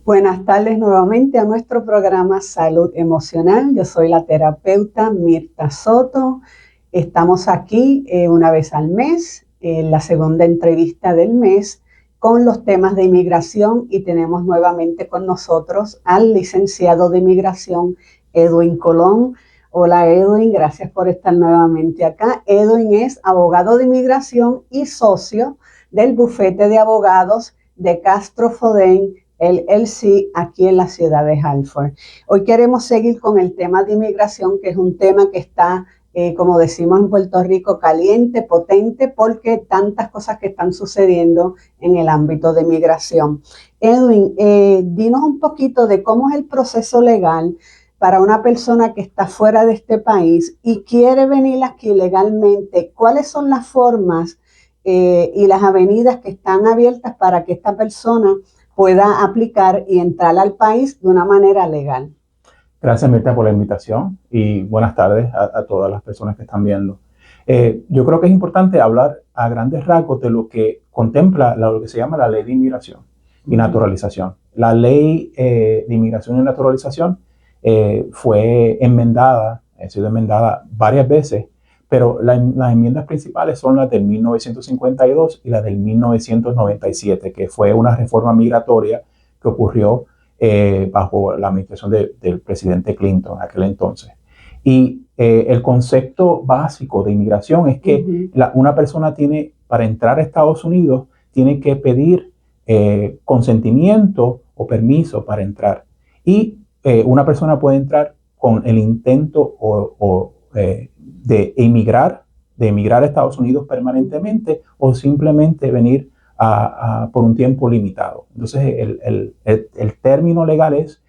Buenas tardes nuevamente a nuestro programa Salud Emocional. Yo soy la terapeuta Mirta Soto. Estamos aquí una vez al mes, en la segunda entrevista del mes, con los temas de inmigración, y tenemos nuevamente con nosotros al licenciado de inmigración Edwin Colón. Hola Edwin, gracias por estar nuevamente acá. Edwin es abogado de inmigración y socio del bufete de abogados de Castro Foden LLC aquí en la ciudad de Hartford. Hoy queremos seguir con el tema de inmigración, que es un tema que está, como decimos en Puerto Rico, caliente, potente, porque tantas cosas que están sucediendo en el ámbito de inmigración. Edwin, dinos un poquito de cómo es el proceso legal para una persona que está fuera de este país y quiere venir aquí legalmente. ¿Cuáles son las formas y las avenidas que están abiertas para que esta persona pueda aplicar y entrar al país de una manera legal? Gracias, Mirta, por la invitación y buenas tardes a todas las personas que están viendo. Yo creo que es importante hablar a grandes rasgos de lo que contempla lo que se llama la Ley de Inmigración y Naturalización. La Ley de Inmigración y Naturalización fue enmendada, ha sido enmendada varias veces, pero las enmiendas principales son las del 1952 y las del 1997, que fue una reforma migratoria que ocurrió bajo la administración del presidente Clinton en aquel entonces. Y el concepto básico de inmigración es que una persona tiene, para entrar a Estados Unidos, tiene que pedir consentimiento o permiso para entrar. Y una persona puede entrar con el intento de emigrar a Estados Unidos permanentemente o simplemente venir por un tiempo limitado. Entonces, el término legal es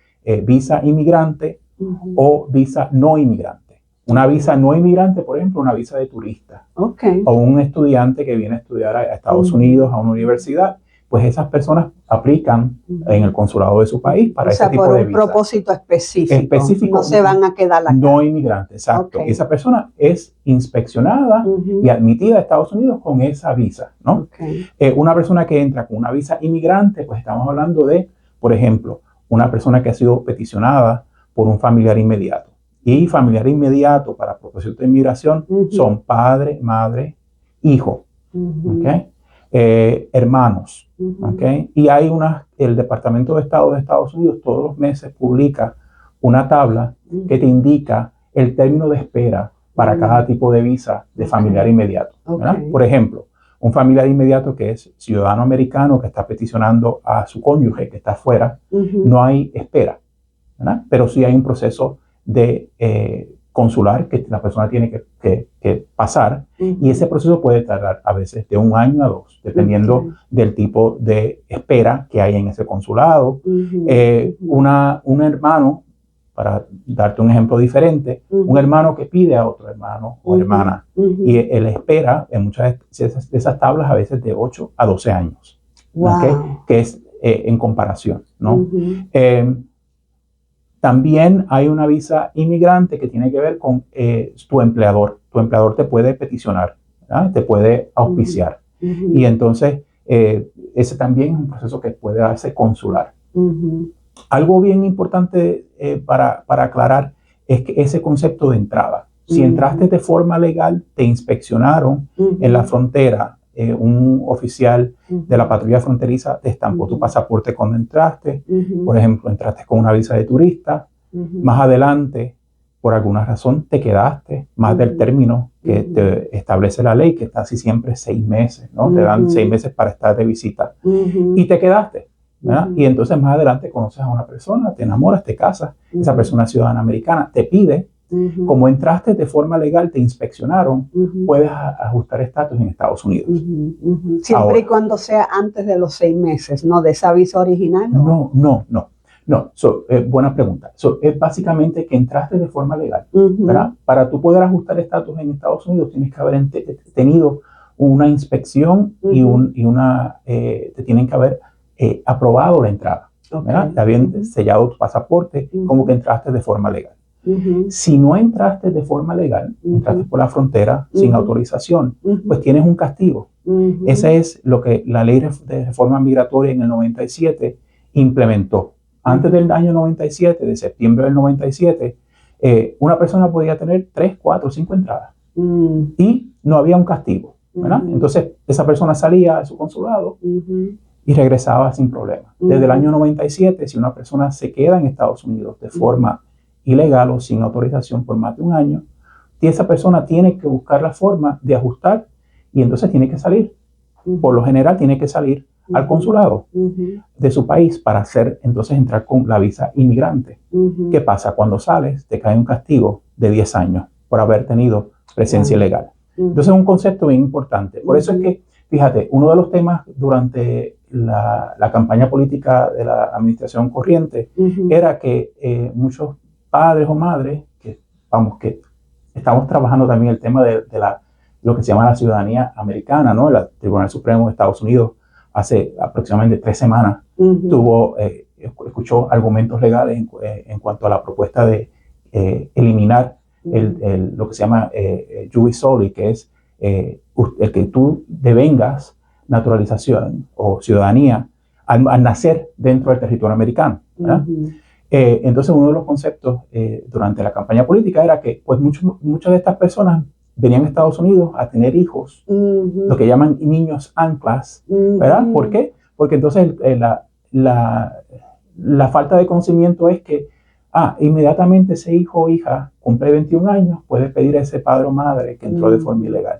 visa inmigrante o visa no inmigrante. Una visa no inmigrante, por ejemplo, una visa de turista. O un estudiante que viene a estudiar a Estados Unidos, a una universidad, pues esas personas aplican en el consulado de su país para ese tipo de visa. Por un propósito específico. No se van a quedar acá. No inmigrante, exacto. Esa persona es inspeccionada y admitida a Estados Unidos con esa visa, ¿no? Una persona que entra con una visa inmigrante, pues estamos hablando de, por ejemplo, una persona que ha sido peticionada por un familiar inmediato. Y familiar inmediato para propósito de inmigración son padre, madre, hijo, hermanos. Y hay el Departamento de Estado de Estados Unidos todos los meses publica una tabla que te indica el término de espera para cada tipo de visa de familiar inmediato. Por ejemplo, un familiar inmediato que es ciudadano americano que está peticionando a su cónyuge que está afuera, no hay espera, ¿verdad? Pero sí hay un proceso de consular que la persona tiene que pasar, y ese proceso puede tardar a veces de 1 año a 2, dependiendo del tipo de espera que hay en ese consulado. Un hermano, para darte un ejemplo diferente, un hermano que pide a otro hermano o hermana, y él espera en muchas de esas tablas a veces de 8 a 12 años, que es en comparación, ¿no? También hay una visa inmigrante que tiene que ver con tu empleador. Tu empleador te puede peticionar, ¿verdad? Te puede auspiciar. Y entonces, ese también es un proceso que puede darse consular. Algo bien importante para aclarar es que ese concepto de entrada. Si entraste de forma legal, te inspeccionaron en la frontera, un oficial de la patrulla fronteriza te estampó tu pasaporte cuando entraste. Por ejemplo, entraste con una visa de turista. Más adelante, por alguna razón, te quedaste más del término que te establece la ley, que está así siempre 6 meses, ¿no? Te dan 6 meses para estar de visita. Y te quedaste, ¿verdad? Y entonces más adelante conoces a una persona, te enamoras, te casas. Esa persona es ciudadana americana, te pide. Como entraste de forma legal, te inspeccionaron, puedes ajustar estatus en Estados Unidos. Siempre ahora, y cuando sea antes de los 6 meses, ¿no? ¿De esa visa original? No. Buena pregunta. Es básicamente que entraste de forma legal, ¿verdad? Para tú poder ajustar estatus en Estados Unidos, tienes que haber tenido una inspección y te tienen que haber aprobado la entrada, ¿verdad? Te habían sellado tu pasaporte como que entraste de forma legal. Si no entraste de forma legal, entraste por la frontera sin autorización, pues tienes un castigo. Ese es lo que la ley de reforma migratoria en el 97 implementó. Antes del año 97, de septiembre del 97, una persona podía tener 3, 4, 5 entradas y no había un castigo, ¿verdad? Entonces, esa persona salía de su consulado y regresaba sin problema. Desde el año 97, si una persona se queda en Estados Unidos de forma ilegal o sin autorización por más de un año, esa persona tiene que buscar la forma de ajustar y entonces tiene que salir. Por lo general tiene que salir al consulado de su país para entonces entrar con la visa inmigrante. ¿Qué pasa? Cuando sales te cae un castigo de 10 años por haber tenido presencia ilegal. Entonces es un concepto bien importante. Por eso es que, fíjate, uno de los temas durante la campaña política de la administración corriente era que muchos padres o madres, que estamos trabajando también el tema de lo que se llama la ciudadanía americana, ¿no? El Tribunal Supremo de Estados Unidos hace aproximadamente 3 semanas escuchó argumentos legales en cuanto a la propuesta de eliminar lo que se llama jus soli, que es el que tú devengas naturalización o ciudadanía al nacer dentro del territorio americano, ¿verdad? Entonces uno de los conceptos durante la campaña política era que pues muchas de estas personas venían a Estados Unidos a tener hijos, lo que llaman niños anclas, ¿verdad? ¿Por qué? Porque entonces la falta de conocimiento es que inmediatamente ese hijo o hija cumple 21 años, puede pedir a ese padre o madre que entró de forma ilegal.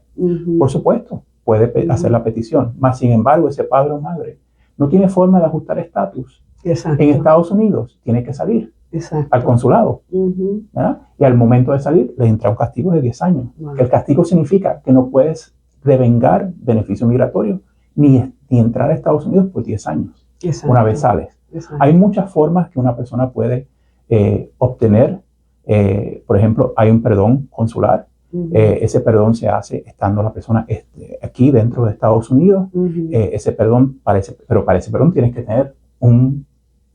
Por supuesto, puede hacer la petición, mas sin embargo ese padre o madre no tiene forma de ajustar estatus. En Estados Unidos tiene que salir al consulado, ¿verdad? Y al momento de salir le entra un castigo de 10 años. Que el castigo significa que no puedes devengar beneficio migratorio ni entrar a Estados Unidos por 10 años una vez sales. Hay muchas formas que una persona puede obtener. Por ejemplo, hay un perdón consular. Ese perdón se hace estando la persona aquí dentro de Estados Unidos. Ese perdón, para ese perdón tienes que tener un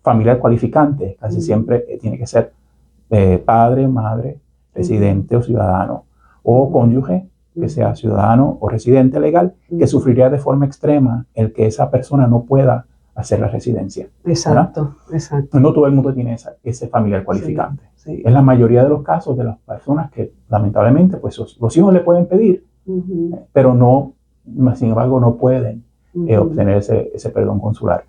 familiar cualificante. Casi siempre tiene que ser padre, madre, residente o ciudadano, o cónyuge que sea ciudadano o residente legal, que sufriría de forma extrema el que esa persona no pueda hacer la residencia. Exacto. No todo el mundo tiene ese familiar cualificante. Es la mayoría de los casos de las personas que lamentablemente pues los hijos le pueden pedir, pero no, sin embargo no pueden obtener ese perdón consular.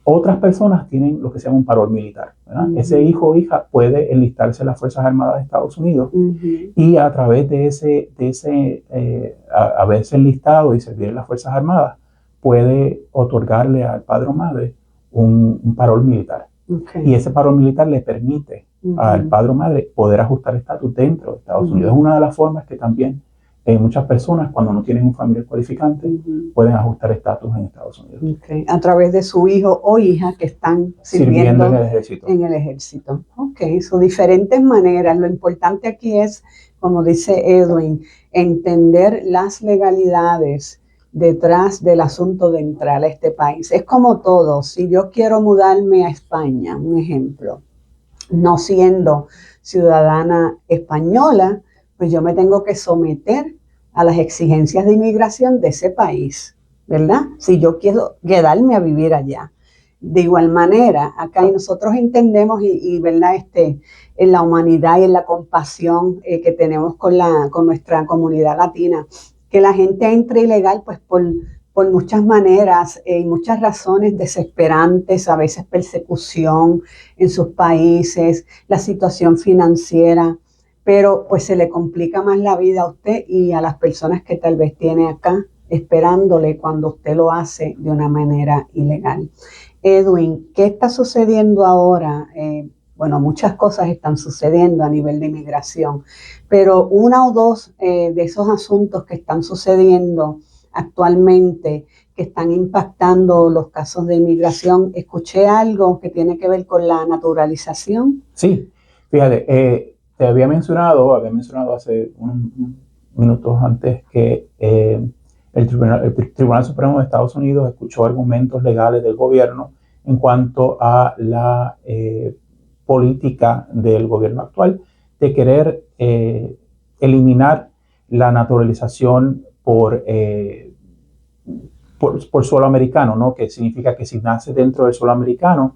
Otras personas tienen lo que se llama un parol militar, ¿verdad? Ese hijo o hija puede enlistarse en las Fuerzas Armadas de Estados Unidos y a través de haberse enlistado y servir en las Fuerzas Armadas puede otorgarle al padre o madre un parol militar. Y ese parol militar le permite al padre o madre poder ajustar estatus dentro de Estados Unidos. Es una de las formas que también muchas personas, cuando no tienen un familiar cualificante, pueden ajustar estatus en Estados Unidos. A través de su hijo o hija que están sirviendo en el ejército. Son diferentes maneras. Lo importante aquí es, como dice Edwin, entender las legalidades detrás del asunto de entrar a este país. Es como todo. Si yo quiero mudarme a España, un ejemplo, no siendo ciudadana española, pues yo me tengo que someter a las exigencias de inmigración de ese país, ¿verdad? Si yo quiero quedarme a vivir allá. De igual manera, acá nosotros entendemos ¿verdad? En la humanidad y en la compasión que tenemos con nuestra comunidad latina, que la gente entre ilegal pues por muchas maneras y muchas razones desesperantes, a veces persecución en sus países, la situación financiera, pero pues se le complica más la vida a usted y a las personas que tal vez tiene acá esperándole cuando usted lo hace de una manera ilegal. Edwin, ¿qué está sucediendo ahora? Bueno, muchas cosas están sucediendo a nivel de inmigración, pero una o dos de esos asuntos que están sucediendo actualmente, que están impactando los casos de inmigración, escuché algo que tiene que ver con la naturalización. Sí, fíjate, te había mencionado hace unos minutos antes que el Tribunal Supremo de Estados Unidos escuchó argumentos legales del gobierno en cuanto a la política del gobierno actual de querer eliminar la naturalización por suelo americano, ¿no? Que significa que si nace dentro del suelo americano,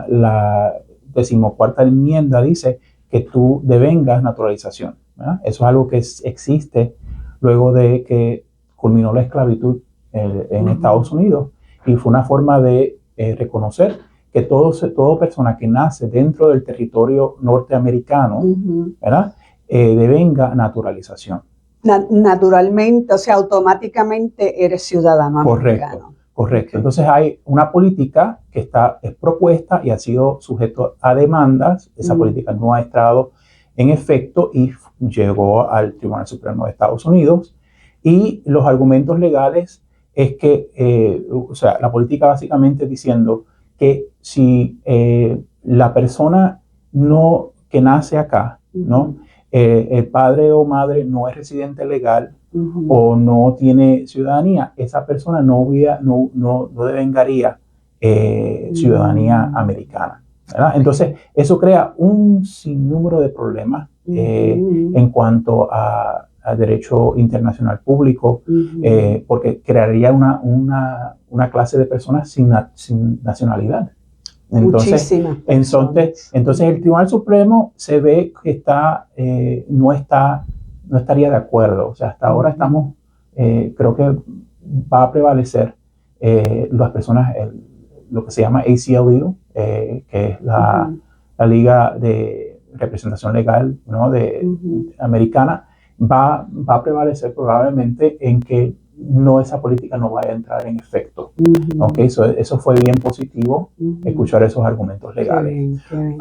la 14ª enmienda dice que tú devengas naturalización, ¿verdad? Eso es algo que existe luego de que culminó la esclavitud en Estados Unidos, y fue una forma de reconocer que toda persona que nace dentro del territorio norteamericano, ¿verdad? Devenga naturalización. Naturalmente, o sea, automáticamente eres ciudadano americano. Correcto. Okay. Entonces hay una política que es propuesta y ha sido sujeto a demandas. Esa política no ha estado en efecto y llegó al Tribunal Supremo de Estados Unidos. Y los argumentos legales es que, o sea, la política básicamente diciendo que si la persona que nace acá, ¿no? El padre o madre no es residente legal o no tiene ciudadanía, esa persona no devengaría ciudadanía americana, ¿verdad? Entonces, eso crea un sinnúmero de problemas en cuanto a derecho internacional público, porque crearía una clase de personas sin nacionalidad. Entonces el Tribunal Supremo se ve que no estaría de acuerdo. O sea, hasta ahora estamos, creo que va a prevalecer las personas, lo que se llama ACLU, que es la Liga de Representación Legal, ¿no? Americana, va a prevalecer probablemente en que esa política no vaya a entrar en efecto. Okay, eso fue bien positivo, escuchar esos argumentos legales. Qué bien.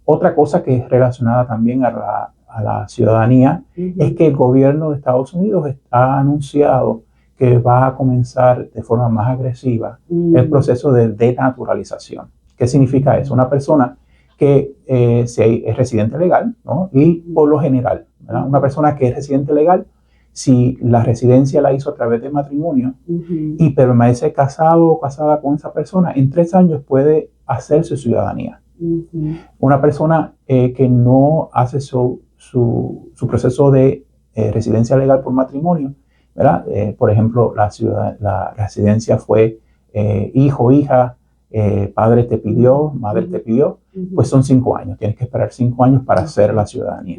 Otra cosa que es relacionada también a la ciudadanía es que el gobierno de Estados Unidos ha anunciado que va a comenzar de forma más agresiva el proceso de denaturalización. ¿Qué significa eso? Una persona que es residente legal, ¿no? Y por lo general, ¿verdad? Una persona que es residente legal, si la residencia la hizo a través de matrimonio y permanece casado o casada con esa persona, en 3 años puede hacer su ciudadanía. Una persona que no hace su proceso de residencia legal por matrimonio, ¿verdad? Por ejemplo, la residencia fue hijo, hija, padre te pidió, madre te pidió, pues son 5 años. Tienes que esperar 5 años para hacer la ciudadanía.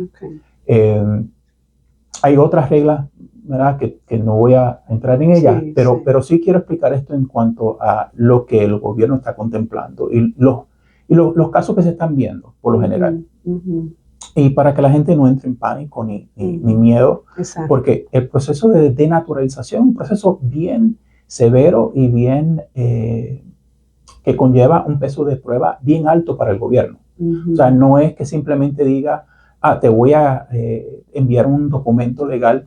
Hay otras reglas, ¿verdad? Que no voy a entrar en ellas, pero sí quiero explicar esto en cuanto a lo que el gobierno está contemplando y los casos que se están viendo, por lo general. Y para que la gente no entre en pánico ni miedo, porque el proceso de denaturalización es un proceso bien severo y bien que conlleva un peso de prueba bien alto para el gobierno. O sea, no es que simplemente diga, te voy a enviar un documento legal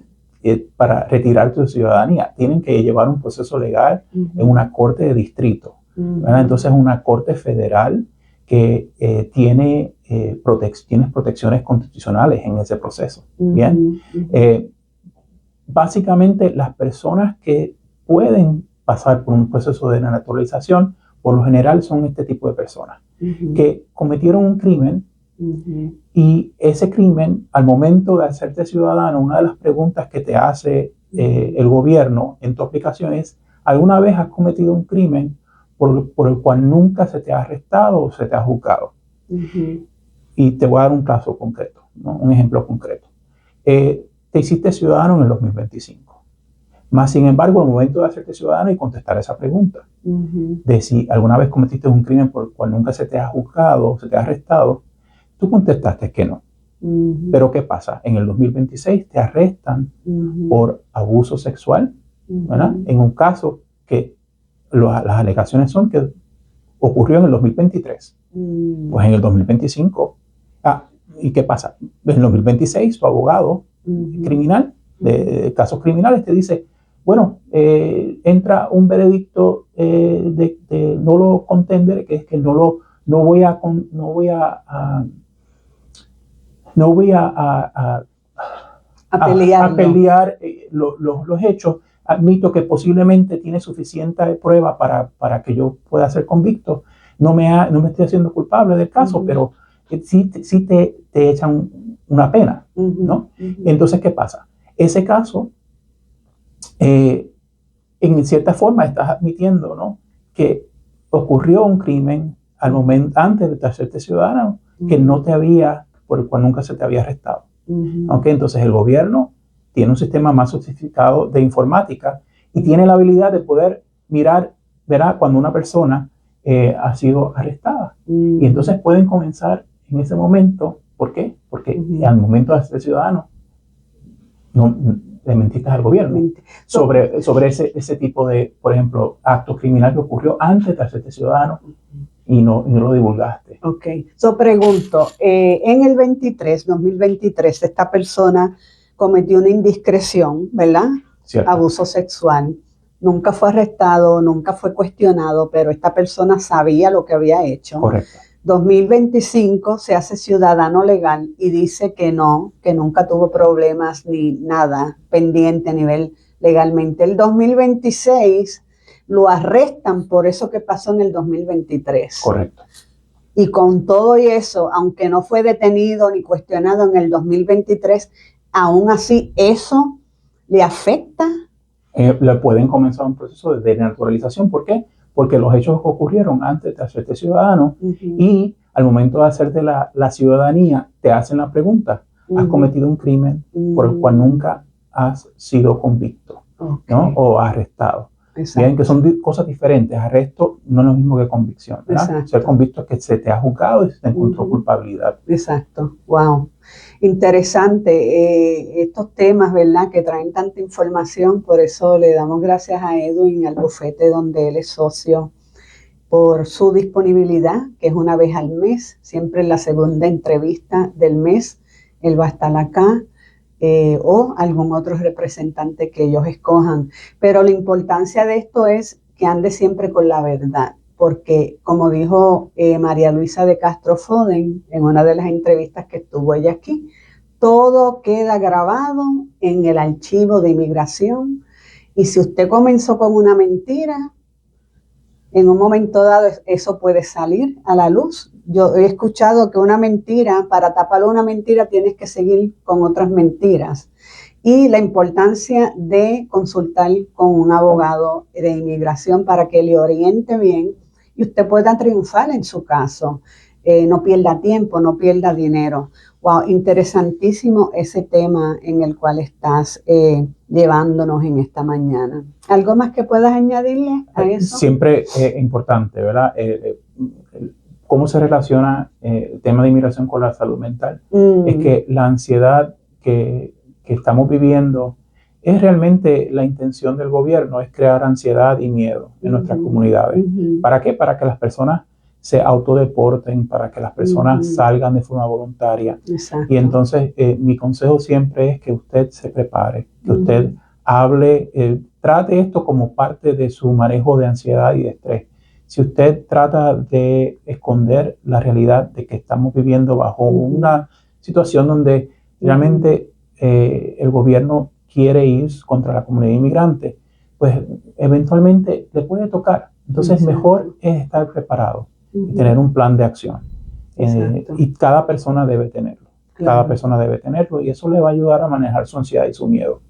para retirar tu ciudadanía. Tienen que llevar un proceso legal en una corte de distrito. Entonces, una corte federal que tiene protecciones constitucionales en ese proceso. Bien. Básicamente, las personas que pueden pasar por un proceso de naturalización, por lo general son este tipo de personas que cometieron un crimen. Y ese crimen, al momento de hacerte ciudadano, una de las preguntas que te hace el gobierno en tu aplicación es: ¿alguna vez has cometido un crimen por el cual nunca se te ha arrestado o se te ha juzgado? Y te voy a dar un caso concreto, ¿no? Un ejemplo concreto. Te hiciste ciudadano en el 2025. Más sin embargo, al momento de hacerte ciudadano y contestar esa pregunta, de si alguna vez cometiste un crimen por el cual nunca se te ha juzgado o se te ha arrestado, tú contestaste que no. Pero ¿qué pasa? En el 2026 te arrestan por abuso sexual, ¿verdad? En un caso que las alegaciones son que ocurrió en el 2023. Pues en el 2025. ¿Y qué pasa? En el 2026 tu abogado criminal, de casos criminales, te dice: bueno, entra un veredicto de nulo contendere, que es que no voy a pelear los hechos. Admito que posiblemente tiene suficiente prueba para que yo pueda ser convicto. No me estoy haciendo culpable del caso, pero sí te echan una pena, ¿no? Entonces, ¿qué pasa? Ese caso, en cierta forma, estás admitiendo, ¿no?, que ocurrió un crimen, al momento, antes de hacerte ciudadano, que no te había, por el cual nunca se te había arrestado. ¿Okay? Entonces el gobierno tiene un sistema más sofisticado de informática y tiene la habilidad de poder mirar, verá, cuando una persona ha sido arrestada. Y entonces pueden comenzar en ese momento. ¿Por qué? Porque al momento de ser ciudadano, no le mentiste al gobierno sobre ese tipo de, por ejemplo, acto criminal que ocurrió antes de hacerte ciudadano y no lo divulgaste. Ok. Pregunto, en el 2023, esta persona cometió una indiscreción, ¿verdad? Cierto. Abuso sexual. Nunca fue arrestado, nunca fue cuestionado, pero esta persona sabía lo que había hecho. Correcto. 2025 se hace ciudadano legal y dice que no, que nunca tuvo problemas ni nada pendiente a nivel legalmente. El 2026 lo arrestan por eso que pasó en el 2023. Correcto. Y con todo y eso, aunque no fue detenido ni cuestionado en el 2023, aún así eso le afecta. Le pueden comenzar un proceso de denaturalización. ¿Por qué? Porque los hechos ocurrieron antes de hacerte ciudadano y al momento de hacerte la ciudadanía te hacen la pregunta, ¿has cometido un crimen por el cual nunca has sido convicto, ¿no? O arrestado? Bien, que son cosas diferentes. Arresto no es lo mismo que convicción, ¿verdad? Ser convicto es que se te ha juzgado y se te encontró culpabilidad. Exacto. Wow. Interesante estos temas, ¿verdad? Que traen tanta información. Por eso le damos gracias a Edwin, al bufete donde él es socio, por su disponibilidad, que es una vez al mes, siempre en la segunda entrevista del mes. Él va a estar acá. O algún otro representante que ellos escojan. Pero la importancia de esto es que ande siempre con la verdad, porque como dijo María Luisa de Castro Foden en una de las entrevistas que estuvo ella aquí, todo queda grabado en el archivo de inmigración y si usted comenzó con una mentira, en un momento dado eso puede salir a la luz. Yo he escuchado que una mentira, para tapar una mentira tienes que seguir con otras mentiras. Y la importancia de consultar con un abogado de inmigración para que le oriente bien y usted pueda triunfar en su caso. No pierda tiempo, no pierda dinero. Wow, interesantísimo ese tema en el cual estás llevándonos en esta mañana. ¿Algo más que puedas añadirle a eso? Siempre importante, ¿verdad? ¿Cómo se relaciona el tema de inmigración con la salud mental? Es que la ansiedad que estamos viviendo es realmente la intención del gobierno, es crear ansiedad y miedo en nuestras comunidades. ¿Para qué? Para que las personas se autodeporten, para que las personas salgan de forma voluntaria. Exacto. Y entonces mi consejo siempre es que usted se prepare, que usted hable, trate esto como parte de su manejo de ansiedad y de estrés. Si usted trata de esconder la realidad de que estamos viviendo bajo una situación donde realmente el gobierno quiere ir contra la comunidad inmigrante, pues eventualmente le puede tocar. Entonces mejor es estar preparado y tener un plan de acción. Y cada persona debe tenerlo. Claro. Cada persona debe tenerlo y eso le va a ayudar a manejar su ansiedad y su miedo.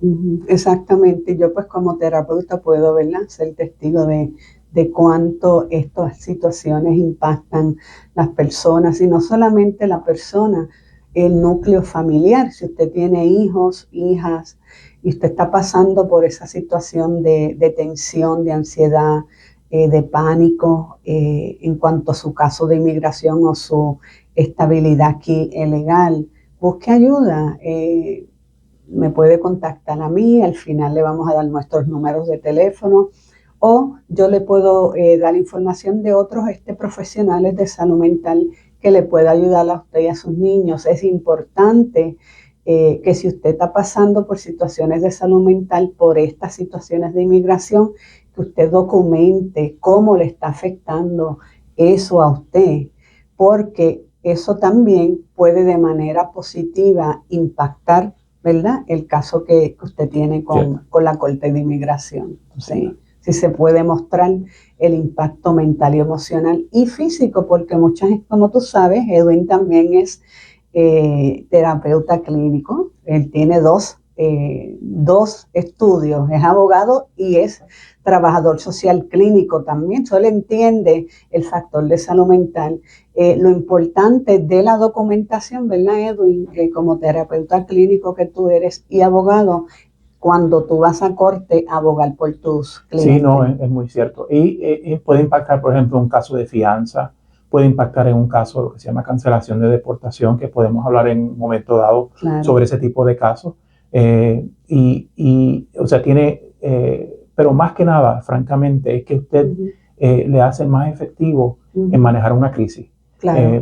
Exactamente. Yo pues como terapeuta puedo, ¿verdad?, ser testigo de cuánto estas situaciones impactan las personas y no solamente la persona, el núcleo familiar. Si usted tiene hijos, hijas y usted está pasando por esa situación de tensión, de ansiedad, de pánico en cuanto a su caso de inmigración o su estabilidad aquí legal, busque ayuda. Me puede contactar a mí, al final le vamos a dar nuestros números de teléfono o yo le puedo dar información de otros profesionales de salud mental que le pueda ayudar a usted y a sus niños. Es importante que si usted está pasando por situaciones de salud mental, por estas situaciones de inmigración, que usted documente cómo le está afectando eso a usted, porque eso también puede de manera positiva impactar, ¿verdad?, el caso que usted tiene con la Corte de Inmigración. Sí. Si se puede mostrar el impacto mental y emocional y físico, porque como tú sabes, Edwin también es terapeuta clínico. Él tiene 2 2 estudios, es abogado y es trabajador social clínico también, solo entiende el factor de salud mental. Lo importante de la documentación, ¿verdad, Edwin? Como terapeuta clínico que tú eres y abogado, cuando tú vas a corte, abogar por tus clientes. Sí, no, es muy cierto. Y puede impactar, por ejemplo, un caso de fianza, puede impactar en un caso lo que se llama cancelación de deportación, que podemos hablar en un momento dado sobre ese tipo de casos. O sea, pero más que nada, francamente, es que usted le hace más efectivo en manejar una crisis.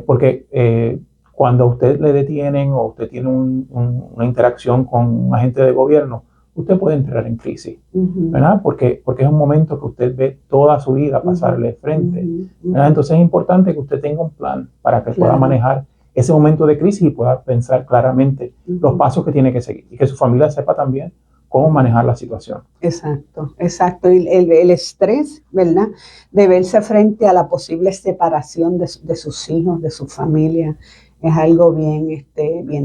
Porque cuando a usted le detienen o usted tiene una interacción con un agente de gobierno, usted puede entrar en crisis, ¿verdad? Porque es un momento que usted ve toda su vida pasarle de frente, ¿verdad? Entonces es importante que usted tenga un plan para que pueda manejar ese momento de crisis y pueda pensar claramente los pasos que tiene que seguir y que su familia sepa también cómo manejar la situación. Exacto, exacto. Y el estrés, ¿verdad? De verse frente a la posible separación de sus hijos, de su familia, es algo bien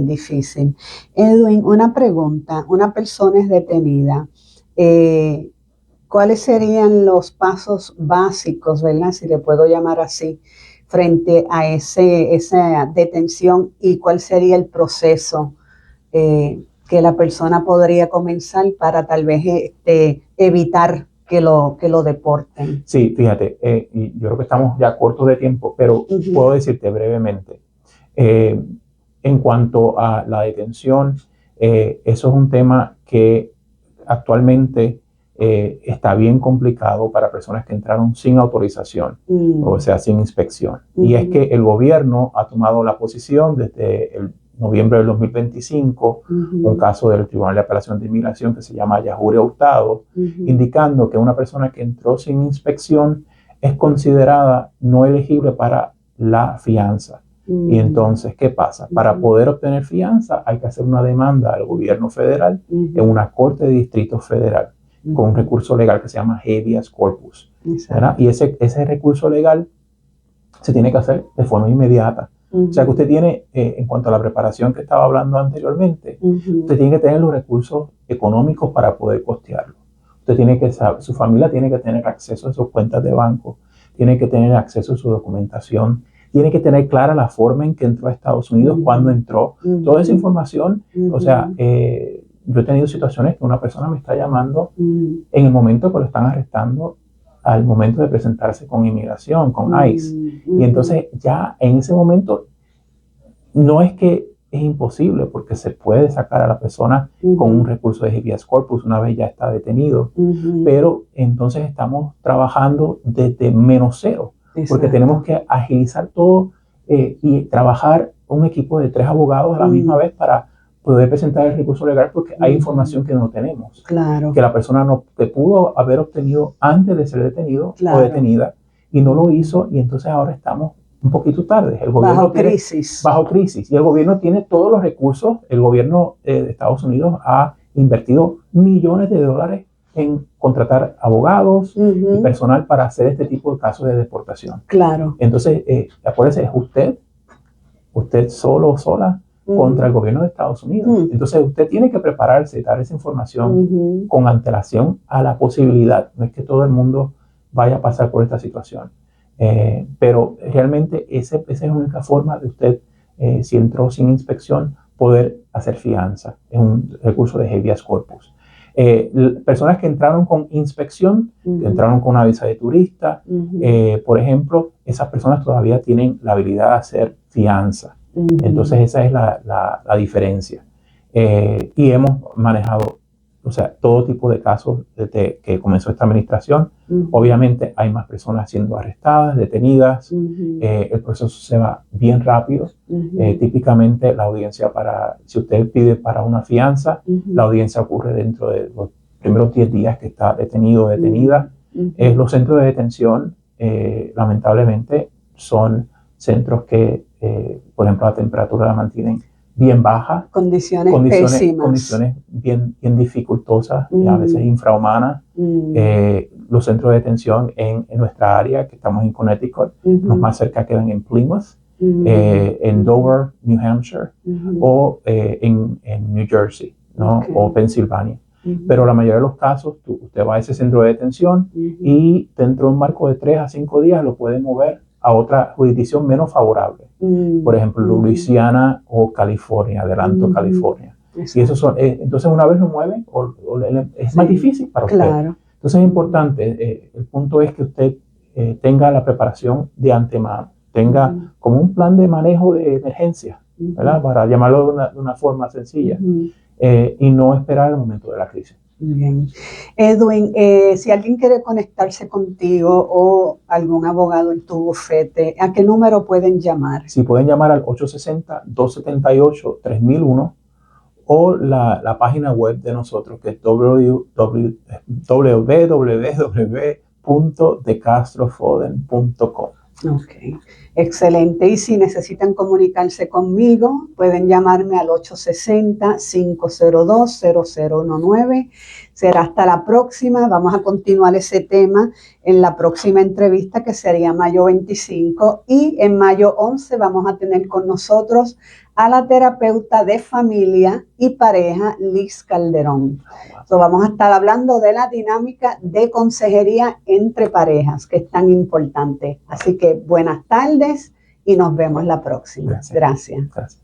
difícil. Edwin, una pregunta. Una persona es detenida. ¿Cuáles serían los pasos básicos, ¿verdad? Si le puedo llamar así, frente a esa detención, y cuál sería el proceso que la persona podría comenzar para tal vez evitar que lo deporten? Sí, fíjate, y yo creo que estamos ya cortos de tiempo, pero puedo decirte brevemente. En cuanto a la detención, eso es un tema que actualmente está bien complicado para personas que entraron sin autorización, o sea, sin inspección. Y es que el gobierno ha tomado la posición desde el noviembre del 2025, un caso del Tribunal de Apelación de Inmigración que se llama Yajure Hurtado, indicando que una persona que entró sin inspección es considerada no elegible para la fianza. Y entonces, ¿qué pasa? Para poder obtener fianza hay que hacer una demanda al gobierno federal en una corte de distrito federal con un recurso legal que se llama habeas corpus, ¿verdad? Y ese recurso legal se tiene que hacer de forma inmediata. O sea que usted tiene, en cuanto a la preparación que estaba hablando anteriormente, usted tiene que tener los recursos económicos para poder costearlo. Usted tiene que saber, su familia tiene que tener acceso a sus cuentas de banco, tiene que tener acceso a su documentación, tiene que tener clara la forma en que entró a Estados Unidos, cuándo entró, toda esa información. O sea, yo he tenido situaciones que una persona me está llamando en el momento que lo están arrestando, al momento de presentarse con inmigración, con ICE. Y entonces ya en ese momento no es que es imposible, porque se puede sacar a la persona con un recurso de habeas corpus una vez ya está detenido, pero entonces estamos trabajando desde menos cero. Porque tenemos que agilizar todo y trabajar un equipo de 3 abogados a la misma vez para poder presentar el recurso legal, porque hay información que no tenemos. Que la persona no que pudo haber obtenido antes de ser detenido o detenida y no lo hizo, y entonces ahora estamos un poquito tarde. El gobierno bajo crisis. Y el gobierno tiene todos los recursos. El gobierno de Estados Unidos ha invertido millones de dólares en contratar abogados y personal para hacer este tipo de casos de deportación. Entonces, acuérdese, es usted solo o sola contra el gobierno de Estados Unidos. Entonces, usted tiene que prepararse, dar esa información con antelación a la posibilidad. No es que todo el mundo vaya a pasar por esta situación. Pero realmente esa es la única forma de usted, si entró sin inspección, poder hacer fianza. Es un recurso de habeas corpus. Personas que entraron con inspección, que entraron con una visa de turista, por ejemplo, esas personas todavía tienen la habilidad de hacer fianza. Entonces esa es la diferencia. Y hemos manejado, o sea, todo tipo de casos desde que comenzó esta administración. Obviamente hay más personas siendo arrestadas, detenidas. El proceso se va bien rápido. Típicamente la audiencia si usted pide para una fianza, la audiencia ocurre dentro de los primeros 10 días que está detenido o detenida. Los centros de detención, lamentablemente, son centros que, por ejemplo, la temperatura la mantienen bien baja, condiciones pésimas, condiciones bien dificultosas y a veces infrahumanas. Los centros de detención en nuestra área, que estamos en Connecticut, los más cerca quedan en Plymouth, en Dover, New Hampshire, o en New Jersey. ¿no? O Pensilvania. Pero la mayoría de los casos, usted va a ese centro de detención y dentro de un marco de 3 a 5 días lo pueden mover a otra jurisdicción menos favorable. Por ejemplo, Luisiana o California, adelanto California. Exacto. Y eso son, entonces una vez lo mueven, es más difícil para usted. Claro. Entonces es importante, el punto es que usted tenga la preparación de antemano, tenga como un plan de manejo de emergencia, ¿verdad? Para llamarlo de una forma sencilla. Y no esperar el momento de la crisis. Bien. Edwin, si alguien quiere conectarse contigo o algún abogado en tu bufete, ¿a qué número pueden llamar? Sí, pueden llamar al 860-278-3001 o la página web de nosotros, que es www.decastrofoden.com. Ok, excelente. Y si necesitan comunicarse conmigo, pueden llamarme al 860-502-0019. Será hasta la próxima. Vamos a continuar ese tema en la próxima entrevista, que sería mayo 25. Y en mayo 11 vamos a tener con nosotros a la terapeuta de familia y pareja, Liz Calderón. So, vamos a estar hablando de la dinámica de consejería entre parejas, que es tan importante. Así que buenas tardes y nos vemos la próxima. Gracias.